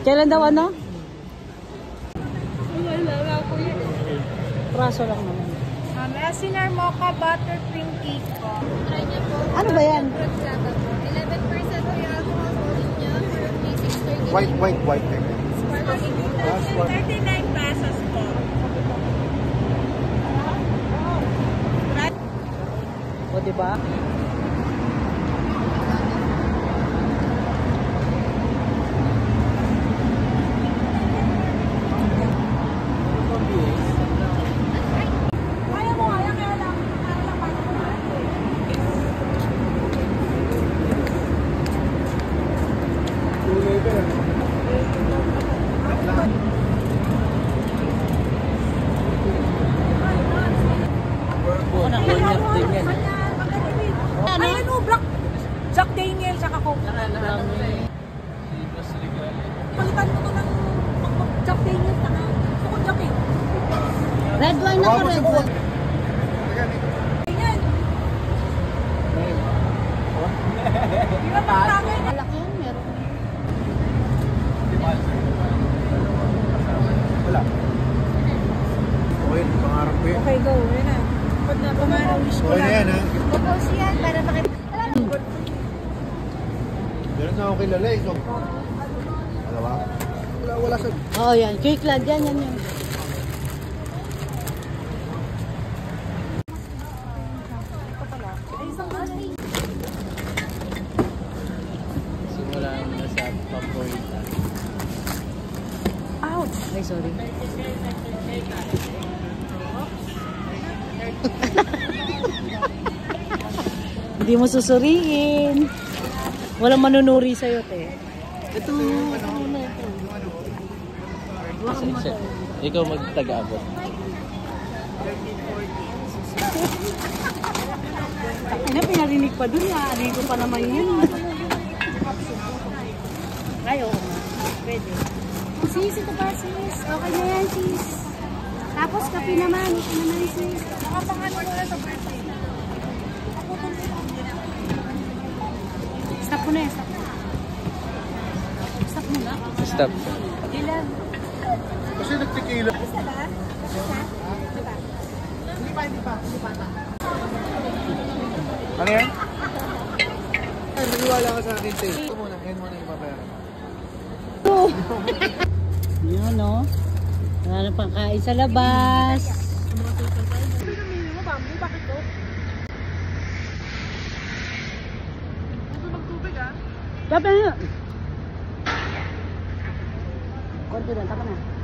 Kailan daw ano? Praso lang naman. Messiner Mocha Butter Cream Cake po. Try niyo po. Ano ba yan? 11% po yung alcohol niyo. White. 39 pesos po. O diba? Ayan o, Black Jack Daniel, tsaka Coke. Palitan mo to ng Jack Daniel, tsaka Coke Jack eh. Red wine ako, red wine. Ayan. Di ba pagkakay? Malaki yan, meron. Wala. Okay, pangarap ko yun. Okay, go. Yun na. Pag na pumanaw, wish ko Okay na yan, lang. ha? Propose yan para makita. Meron na ako kilala eh. Dalawa? Wala sa... Oo, yan. Kirkland, yan. Simula na sa paborita. Ouch! Ay, sorry. Hindi mo susuriin. Walang manunuri sa'yo, te. Ito. Ikaw magtaga-abot. Ano, pinarinig pa dun. Naanin ko pa naman yun. Ay, oo nga. Pwede. Sis, ito pa sis. Okay na yan sis. Tapos kape naman. Ito naman sis. Nakapangan mo na sa birthday. Stop mo na eh. Stop mo na. Stop. Ilan? Kasi nagtikila. Ano yan? Ay, maniwala ka sa akin, Tay. Ito muna, ngayon muna yung papayaran. Yun, no? Wala na pang kain sa labas. Bakit to? Gusto magtubig ah? Dapat na. Konti lang, tama na.